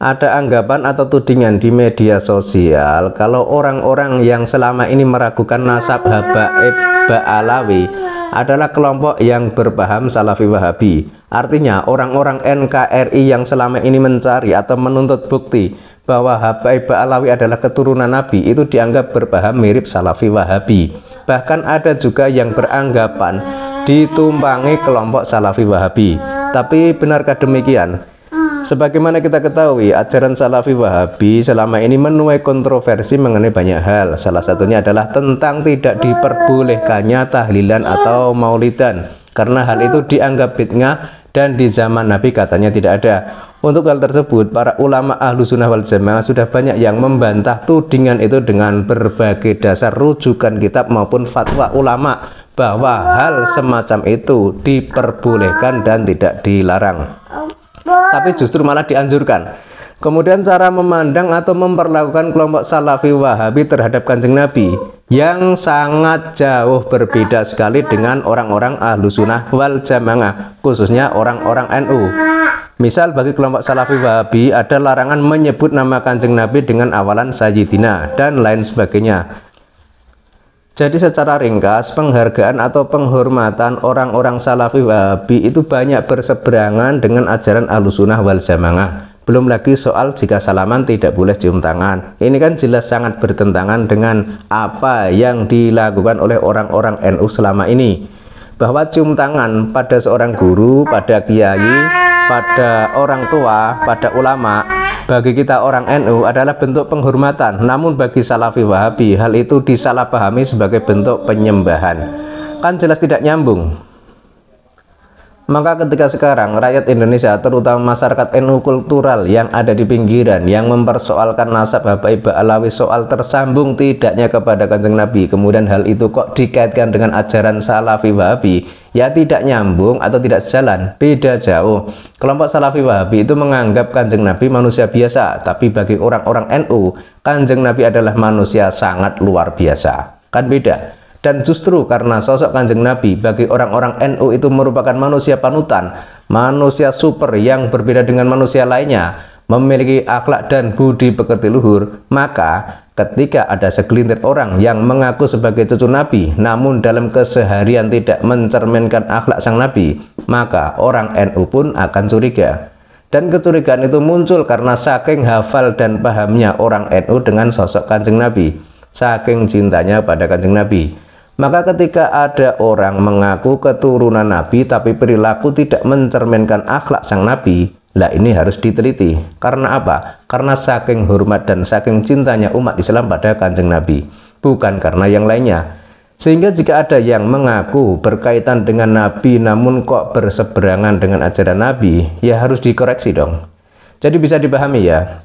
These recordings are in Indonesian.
Ada anggapan atau tudingan di media sosial kalau orang-orang yang selama ini meragukan nasab Habaib Ba'alawi adalah kelompok yang berpaham Salafi Wahabi. Artinya orang-orang NKRI yang selama ini mencari atau menuntut bukti bahwa Habaib Ba'alawi adalah keturunan Nabi itu dianggap berpaham mirip Salafi Wahabi. Bahkan ada juga yang beranggapan ditumpangi kelompok Salafi Wahabi. Tapi benarkah demikian? Sebagaimana kita ketahui, ajaran Salafi Wahabi selama ini menuai kontroversi mengenai banyak hal. Salah satunya adalah tentang tidak diperbolehkannya tahlilan atau maulidan, karena hal itu dianggap bid'ah dan di zaman Nabi katanya tidak ada. Untuk hal tersebut, para ulama ahlu sunnah wal jamaah sudah banyak yang membantah tudingan itu dengan berbagai dasar rujukan kitab maupun fatwa ulama bahwa hal semacam itu diperbolehkan dan tidak dilarang, tapi justru malah dianjurkan. Kemudian cara memandang atau memperlakukan kelompok Salafi Wahabi terhadap Kanjeng Nabi yang sangat jauh berbeda sekali dengan orang-orang ahlu sunnah wal jamaah, khususnya orang-orang NU. Misal bagi kelompok Salafi Wahabi ada larangan menyebut nama Kanjeng Nabi dengan awalan Sayyidina dan lain sebagainya. Jadi secara ringkas, penghargaan atau penghormatan orang-orang Salafi Wahabi itu banyak berseberangan dengan ajaran Ahlussunnah wal Jamaah. Belum lagi soal jika salaman tidak boleh cium tangan. Ini kan jelas sangat bertentangan dengan apa yang dilakukan oleh orang-orang NU selama ini. Bahwa cium tangan pada seorang guru, pada kiai, pada orang tua, pada ulama, bagi kita orang NU adalah bentuk penghormatan. Namun bagi Salafi Wahabi hal itu disalahpahami sebagai bentuk penyembahan. Kan jelas tidak nyambung. Maka ketika sekarang rakyat Indonesia, terutama masyarakat NU kultural yang ada di pinggiran, yang mempersoalkan nasab Habaib Ba'alawi soal tersambung tidaknya kepada Kanjeng Nabi, kemudian hal itu kok dikaitkan dengan ajaran Salafi Wahabi, ya tidak nyambung atau tidak sejalan, beda jauh. Kelompok Salafi Wahabi itu menganggap Kanjeng Nabi manusia biasa, tapi bagi orang-orang NU, Kanjeng Nabi adalah manusia sangat luar biasa. Kan beda. Dan justru karena sosok Kanjeng Nabi bagi orang-orang NU itu merupakan manusia panutan, manusia super yang berbeda dengan manusia lainnya, memiliki akhlak dan budi pekerti luhur, maka ketika ada segelintir orang yang mengaku sebagai cucu Nabi namun dalam keseharian tidak mencerminkan akhlak sang Nabi, maka orang NU pun akan curiga. Dan kecurigaan itu muncul karena saking hafal dan pahamnya orang NU dengan sosok Kanjeng Nabi, saking cintanya pada Kanjeng Nabi. Maka ketika ada orang mengaku keturunan Nabi tapi perilaku tidak mencerminkan akhlak sang Nabi, lah ini harus diteliti. Karena apa? Karena saking hormat dan saking cintanya umat Islam pada Kanjeng Nabi, bukan karena yang lainnya. Sehingga jika ada yang mengaku berkaitan dengan Nabi namun kok berseberangan dengan ajaran Nabi, ya harus dikoreksi dong. Jadi bisa dipahami ya.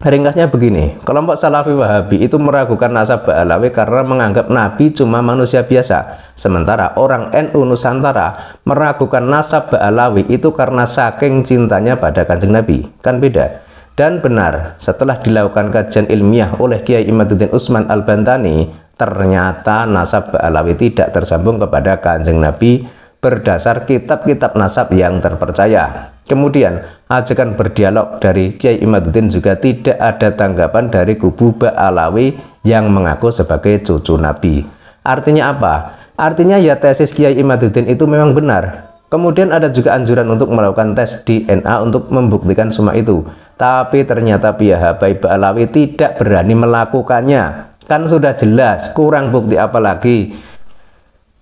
Ringkasnya begini, kelompok Salafi Wahabi itu meragukan nasab Ba'alawi karena menganggap Nabi cuma manusia biasa. Sementara orang NU Nusantara meragukan nasab Ba'alawi itu karena saking cintanya pada Kanjeng Nabi. Kan beda. Dan benar, setelah dilakukan kajian ilmiah oleh Kiai Imaduddin Utsman Al-Bantani, ternyata nasab Ba'alawi tidak tersambung kepada Kanjeng Nabi berdasar kitab-kitab nasab yang terpercaya. Kemudian ajakan berdialog dari Kiai Imaduddin juga tidak ada tanggapan dari kubu Ba'alawi yang mengaku sebagai cucu Nabi. Artinya apa? Artinya ya tesis Kiai Imaduddin itu memang benar. Kemudian ada juga anjuran untuk melakukan tes DNA untuk membuktikan semua itu. Tapi ternyata pihak Habaib Ba'alawi tidak berani melakukannya. Kan sudah jelas, kurang bukti apa lagi.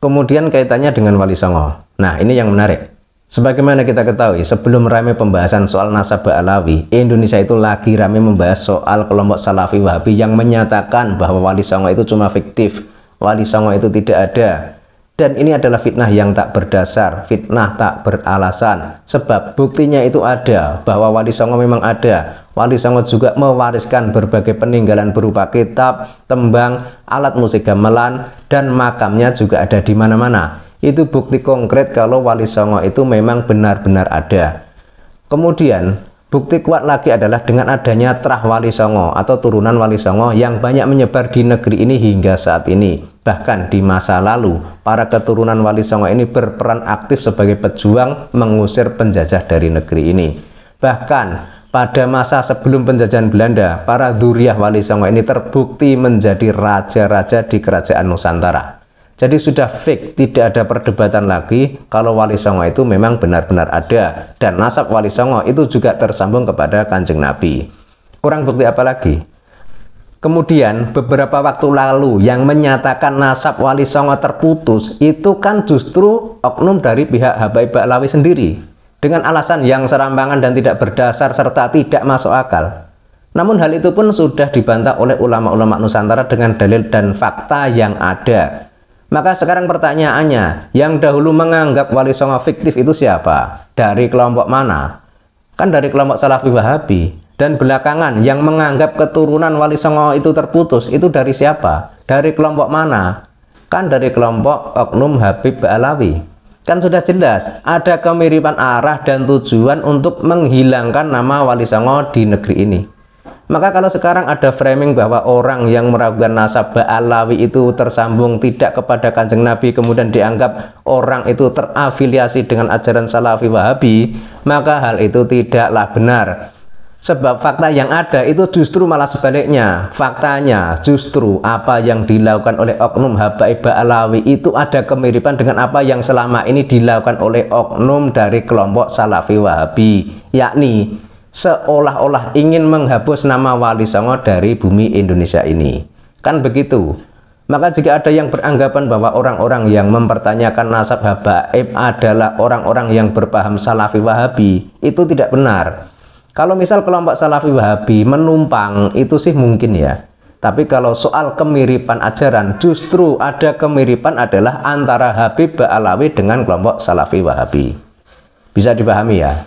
Kemudian kaitannya dengan Wali Songo. Nah ini yang menarik. Sebagaimana kita ketahui, sebelum ramai pembahasan soal nasab Ba'alawi, Indonesia itu lagi ramai membahas soal kelompok Salafi Wahabi yang menyatakan bahwa Wali Songo itu cuma fiktif, Wali Songo itu tidak ada. Dan ini adalah fitnah yang tak berdasar, fitnah tak beralasan. Sebab buktinya itu ada, bahwa Wali Songo memang ada. Wali Songo juga mewariskan berbagai peninggalan berupa kitab, tembang, alat musik gamelan, dan makamnya juga ada di mana-mana. Itu bukti konkret kalau Wali Songo itu memang benar-benar ada. Kemudian bukti kuat lagi adalah dengan adanya Trah Wali Songo atau turunan Wali Songo yang banyak menyebar di negeri ini hingga saat ini. Bahkan di masa lalu para keturunan Wali Songo ini berperan aktif sebagai pejuang mengusir penjajah dari negeri ini. Bahkan pada masa sebelum penjajahan Belanda, para dzurriyyah Wali Songo ini terbukti menjadi raja-raja di kerajaan Nusantara. Jadi sudah fix, tidak ada perdebatan lagi kalau Wali Songo itu memang benar-benar ada, dan nasab Wali Songo itu juga tersambung kepada Kanjeng Nabi. Kurang bukti apa lagi? Kemudian beberapa waktu lalu yang menyatakan nasab Wali Songo terputus itu kan justru oknum dari pihak Habaib Ba'alawi sendiri, dengan alasan yang serampangan dan tidak berdasar serta tidak masuk akal. Namun hal itu pun sudah dibantah oleh ulama-ulama Nusantara dengan dalil dan fakta yang ada. Maka sekarang pertanyaannya, yang dahulu menganggap Wali Songo fiktif itu siapa? Dari kelompok mana? Kan dari kelompok Salafi Wahabi. Dan belakangan yang menganggap keturunan Wali Songo itu terputus itu dari siapa? Dari kelompok mana? Kan dari kelompok oknum Habib Ba'alawi. Kan sudah jelas ada kemiripan arah dan tujuan untuk menghilangkan nama Wali Songo di negeri ini. Maka kalau sekarang ada framing bahwa orang yang meragukan nasab Ba'alawi itu tersambung tidak kepada Kanjeng Nabi, kemudian dianggap orang itu terafiliasi dengan ajaran Salafi Wahabi, maka hal itu tidaklah benar. Sebab fakta yang ada itu justru malah sebaliknya. Faktanya justru apa yang dilakukan oleh oknum Habaib Ba'alawi itu ada kemiripan dengan apa yang selama ini dilakukan oleh oknum dari kelompok Salafi Wahabi, yakni seolah-olah ingin menghapus nama Wali Songo dari bumi Indonesia ini. Kan begitu. Maka jika ada yang beranggapan bahwa orang-orang yang mempertanyakan nasab Habaib adalah orang-orang yang berpaham Salafi Wahabi, itu tidak benar. Kalau misal kelompok Salafi Wahabi menumpang itu sih mungkin ya. Tapi kalau soal kemiripan ajaran, justru ada kemiripan adalah antara Habib Ba'alawi dengan kelompok Salafi Wahabi. Bisa dipahami ya?